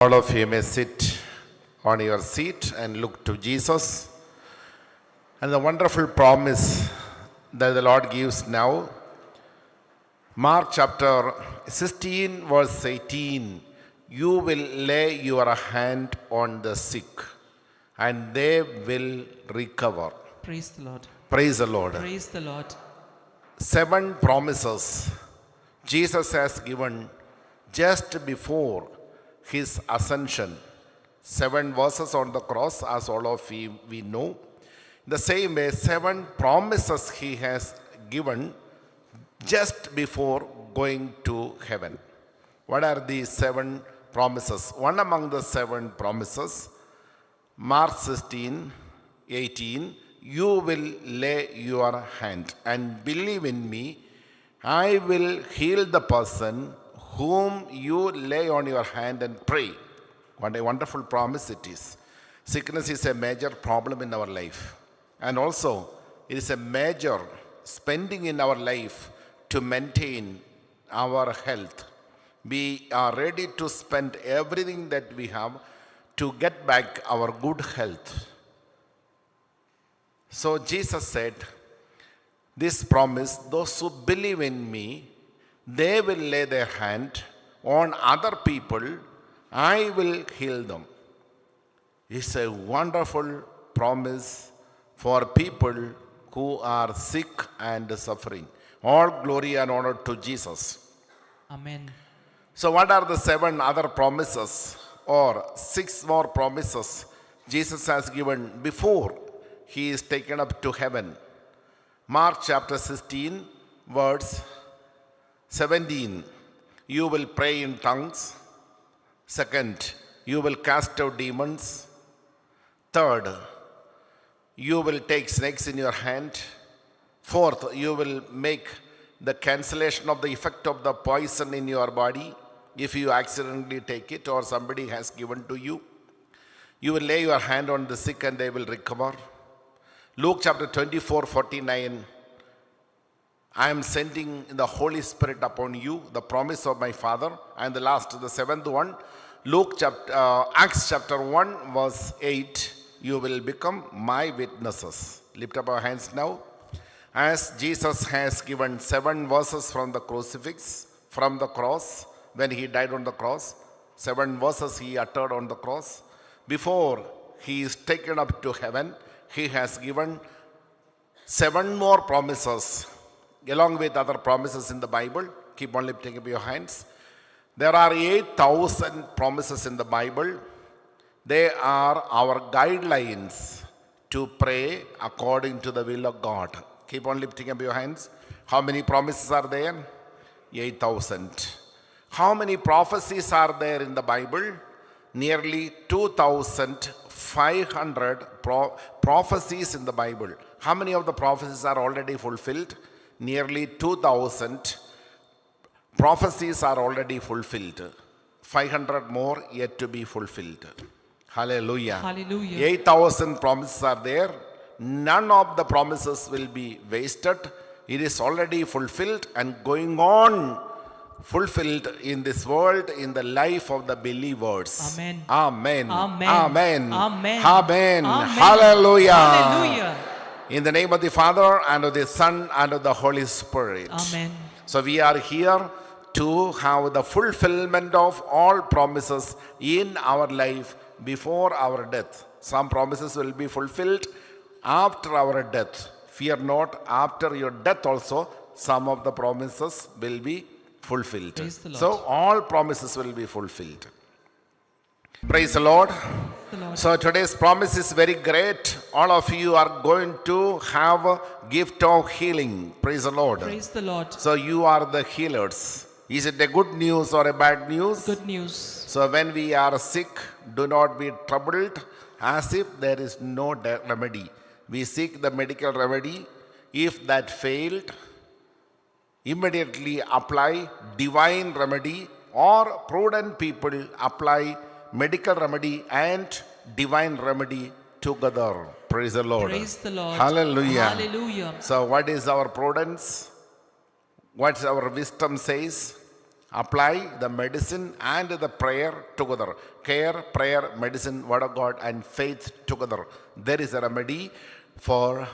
All of you may sit on your seat and look to Jesus and the wonderful promise that the Lord gives now. Mark chapter 16 verse 18, you will lay your hand on the sick and they will recover. Praise the Lord. Praise the Lord. Praise the Lord. 7 promises Jesus has given just before his ascension. 7 verses on the cross, as all of we know. In the same way, 7 promises he has given just before going to heaven. What are these 7 promises? One among the 7 promises, Mark 16, 18, you will lay your hand and believe in me, I will heal the person whom you lay on your hand and pray. What a wonderful promise it is. Sickness is a major problem in our life. And also, it is a major spending in our life to maintain our health. We are ready to spend everything that we have to get back our good health. So Jesus said, this promise, those who believe in me, they will lay their hand on other people, I will heal them. It's a wonderful promise for people who are sick and suffering. All glory and honor to Jesus. Amen. So what are the 7 other promises or 6 more promises Jesus has given before he is taken up to heaven? Mark chapter 16 verse 17, you will pray in tongues. 2nd, you will cast out demons. 3rd, you will take snakes in your hand. 4th, you will make the cancellation of the effect of the poison in your body if you accidentally take it or somebody has given to you. You will lay your hand on the sick and they will recover. Luke chapter 24, 49, I am sending the Holy Spirit upon you, the promise of my Father. And the last, the 7th one, Acts chapter 1 verse 8, you will become my witnesses. Lift up our hands now. As Jesus has given 7 verses from the crucifix, from the cross, when he died on the cross, 7 verses he uttered on the cross. Before he is taken up to heaven, he has given 7 more promises, along with other promises in the Bible. Keep on lifting up your hands. There are 8,000 promises in the Bible. They are our guidelines to pray according to the will of God. Keep on lifting up your hands. How many promises are there? 8,000. How many prophecies are there in the Bible? Nearly 2,500 prophecies in the Bible. How many of the prophecies are already fulfilled? Nearly 2,000 prophecies are already fulfilled. 500 more yet to be fulfilled. Hallelujah. Hallelujah. 8,000 promises are there. None of the promises will be wasted. It is already fulfilled and going on fulfilled in this world, in the life of the believers. Amen. Amen. Amen. Amen. Amen. Amen. Amen. Hallelujah. Hallelujah. In the name of the Father, and of the Son, and of the Holy Spirit. Amen. So we are here to have the fulfillment of all promises in our life before our death. Some promises will be fulfilled after our death. Fear not, after your death also, some of the promises will be fulfilled. Praise the Lord. So all promises will be fulfilled. Praise the Lord. The Lord. So today's promise is very great. All of you are going to have a gift of healing. Praise the Lord. Praise the Lord. So you are the healers. Is it a good news or a bad news? Good news. So when we are sick, do not be troubled as if there is no remedy. We seek the medical remedy. If that failed, immediately apply divine remedy, or prudent people apply medical remedy and divine remedy together. Praise the Lord. Praise the Lord. Hallelujah. Hallelujah. So what is our prudence? What our wisdom says? Apply the medicine and the prayer together. Care, prayer, medicine, word of God, and faith together. There is a remedy for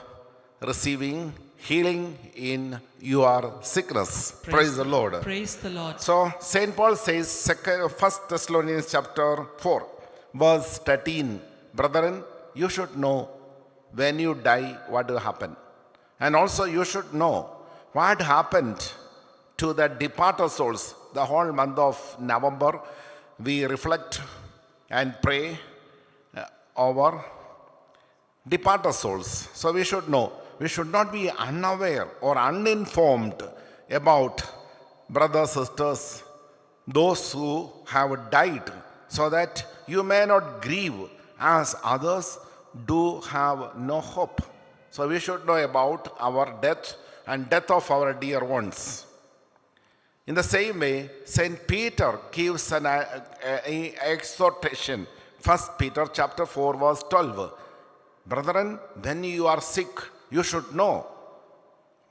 receiving healing in your sickness. Praise the Lord. Praise the Lord. So St. Paul says, 1 Thessalonians chapter 4, verse 13, brethren, you should know when you die what will happen. And also you should know what happened to the departed souls. The whole month of November, we reflect and pray over departed souls. So we should know. We should not be unaware or uninformed about brothers, sisters, those who have died, so that you may not grieve as others do have no hope. So we should know about our death and death of our dear ones. In the same way, St. Peter gives an exhortation. 1 Peter chapter 4, verse 12. Brethren, when you are sick, you should know.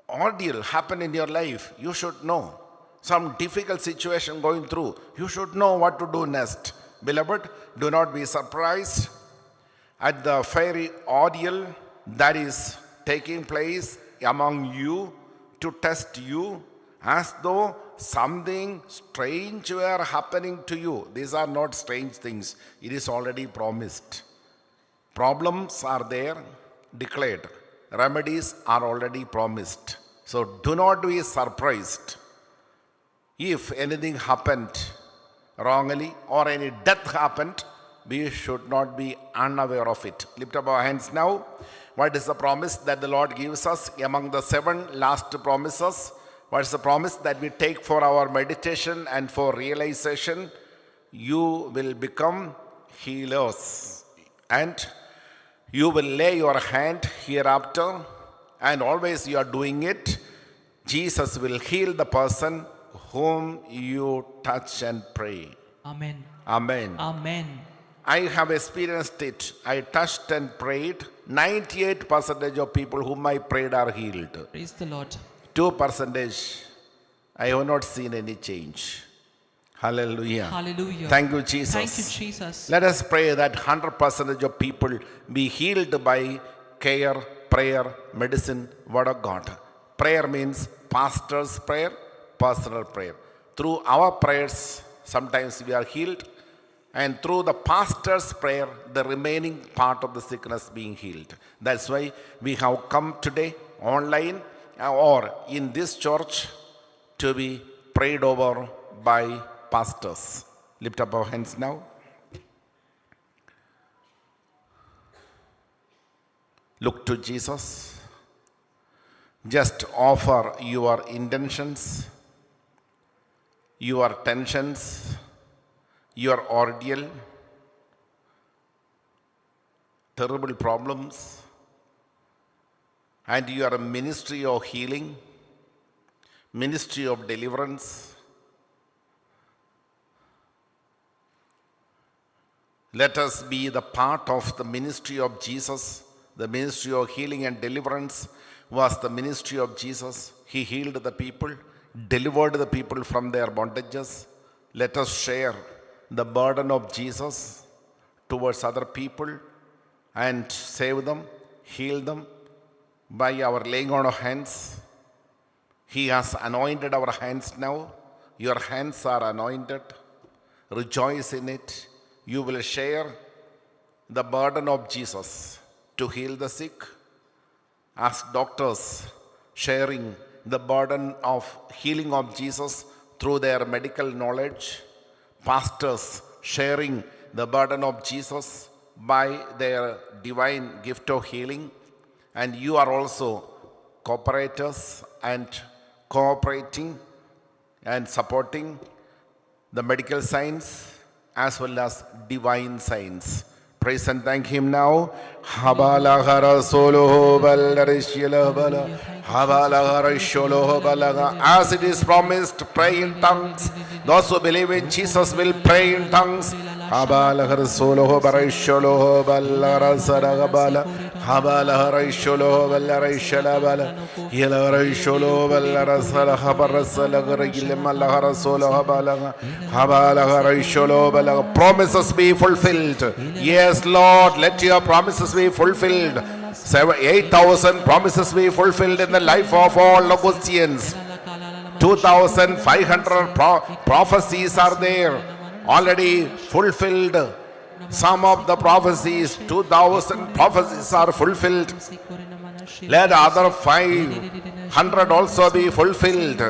Ordeal happen in your life, you should know. Some difficult situation going through, you should know what to do next. Beloved, do not be surprised at the fiery ordeal that is taking place among you to test you, as though something strange were happening to you. These are not strange things. It is already promised. Problems are there, declared. Remedies are already promised. So do not be surprised if anything happened wrongly or any death happened. We should not be unaware of it. Lift up our hands now. What is the promise that the Lord gives us among the 7 last promises? What is the promise that we take for our meditation and for realization? You will become healers, and you will lay your hand hereafter, and always you are doing it. Jesus will heal the person whom you touch and pray. Amen. Amen. Amen. I have experienced it. I touched and prayed. 98% of people whom I prayed are healed. Praise the Lord. 2%, I have not seen any change. Hallelujah. Hallelujah. Thank you, Jesus. Thank you, Jesus. Let us pray that 100% of people be healed by care, prayer, medicine, word of God. Prayer means pastor's prayer, personal prayer. Through our prayers, sometimes we are healed. And through the pastor's prayer, the remaining part of the sickness being healed. That's why we have come today online or in this church to be prayed over by pastors. Lift up our hands now. Look to Jesus. Just offer your intentions, your tensions, your ordeal, terrible problems, and your ministry of healing, ministry of deliverance. Let us be the part of the ministry of Jesus. The ministry of healing and deliverance was the ministry of Jesus. He healed the people, delivered the people from their bondages. Let us share the burden of Jesus towards other people and save them, heal them by our laying on of hands. He has anointed our hands now. Your hands are anointed. Rejoice in it. You will share the burden of Jesus to heal the sick, as doctors sharing the burden of healing of Jesus through their medical knowledge, pastors sharing the burden of Jesus by their divine gift of healing, and you are also cooperators and cooperating and supporting the medical science as well as divine science. Praise and thank Him now. Habalagara solo balarishila bala. Habalagara sholo balaga. As it is promised, pray in tongues. Those who believe in Jesus will pray in tongues. Habalagara solo barisholo balara saragabala. Habalahara Sholo Valara Shalabala Hilara Sholo Valara Salahabara Salagara Gilemalahara Sola Habalaga Habalahara Sholo Balaga. Promises be fulfilled. Yes, Lord, let your promises be fulfilled. 8,000 promises be fulfilled in the life of all Logosians. 2,500 prophecies are there already fulfilled. Some of the prophecies, 2,000 prophecies are fulfilled. Let other 500 also be fulfilled.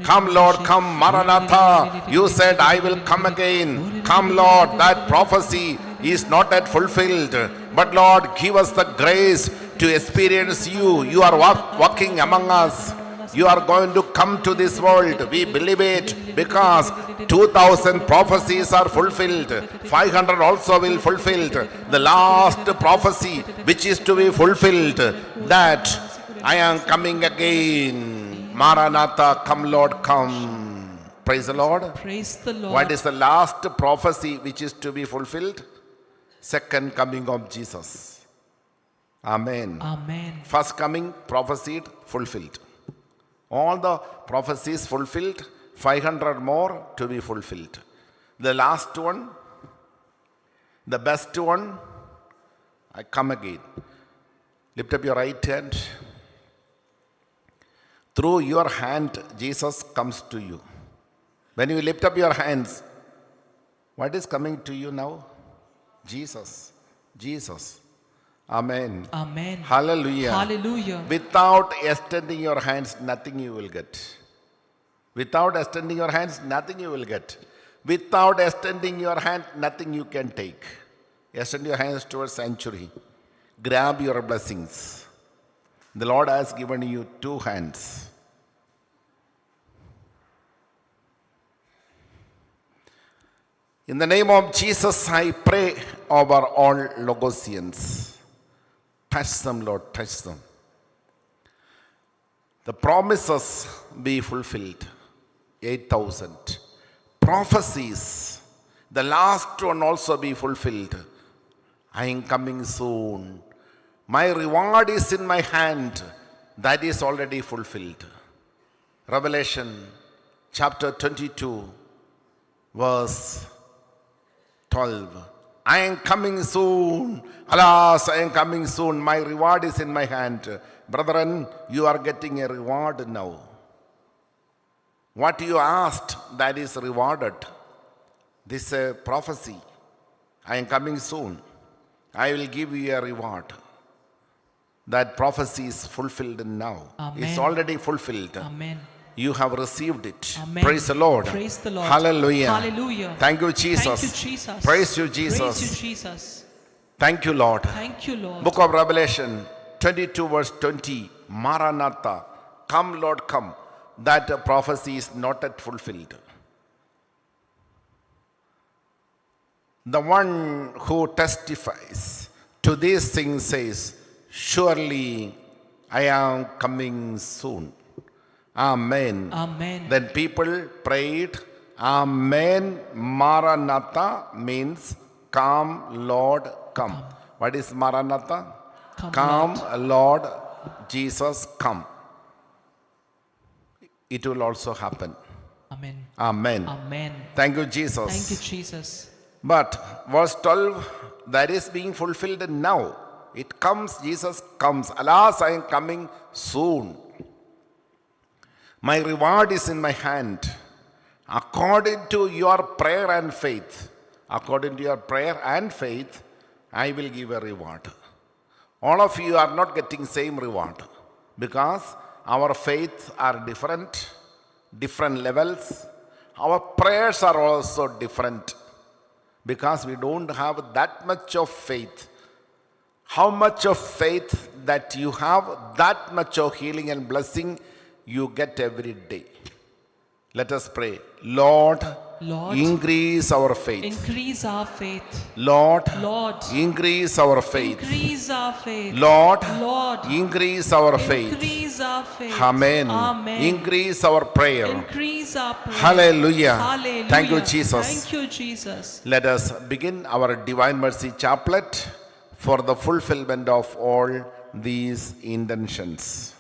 Come, Lord, come, Maranatha. You said, I will come again. Come, Lord, that prophecy is not yet fulfilled. But Lord, give us the grace to experience you. You are walking among us. You are going to come to this world. We believe it because 2,000 prophecies are fulfilled. 500 also will fulfilled. The last prophecy which is to be fulfilled, that I am coming again. Maranatha, come Lord, come. Praise the Lord. Praise the Lord. What is the last prophecy which is to be fulfilled? Second coming of Jesus. Amen. Amen. First coming, prophesied, fulfilled. All the prophecies fulfilled, 500 more to be fulfilled. The last one, the best one, I come again. Lift up your right hand. Through your hand, Jesus comes to you. When you lift up your hands, what is coming to you now? Jesus. Jesus. Amen. Amen. Hallelujah. Hallelujah. Without extending your hands, nothing you will get. Without extending your hands, nothing you will get. Without extending your hand, nothing you can take. Extend your hands towards sanctuary. Grab your blessings. The Lord has given you 2 hands. In the name of Jesus, I pray over all Logosians. Touch them, Lord, touch them. The promises be fulfilled. 8,000. Prophecies, the last one also be fulfilled. I am coming soon. My reward is in my hand. That is already fulfilled. Revelation chapter 22, verse 12. I am coming soon. Alas, I am coming soon. My reward is in my hand. Brethren, you are getting a reward now. What you asked, that is rewarded. This is a prophecy. I am coming soon. I will give you a reward. That prophecy is fulfilled now. Amen. It's already fulfilled. Amen. You have received it. Amen. Praise the Lord. Praise the Lord. Hallelujah. Hallelujah. Thank you, Jesus. Thank you, Jesus. Praise you, Jesus. Praise you, Jesus. Thank you, Lord. Thank you, Lord. Book of Revelation 22 verse 20. Maranatha. Come, Lord, come. That prophecy is not yet fulfilled. The one who testifies to these things says, surely I am coming soon. Amen. Amen. Then people prayed, Amen. Maranatha means come, Lord, come. What is Maranatha? Come, Lord Jesus, come. It will also happen. Amen. Amen. Amen. Thank you, Jesus. Thank you, Jesus. But verse 12, that is being fulfilled now. It comes, Jesus comes. Alas, I am coming soon. My reward is in my hand. According to your prayer and faith, according to your prayer and faith, I will give a reward. All of you are not getting same reward because our faiths are different levels. Our prayers are also different because we don't have that much of faith. How much of faith that you have, that much of healing and blessing you get every day. Let us pray. Lord, increase our faith. Increase our faith. Lord, Increase our faith. Increase our faith. Lord, Lord, increase our faith. Increase our faith. Amen. Amen. Increase our prayer. Increase our prayer. Hallelujah. Hallelujah. Thank you, Jesus. Thank you, Jesus. Let us begin our Divine Mercy Chaplet. for the fulfillment of all these intentions.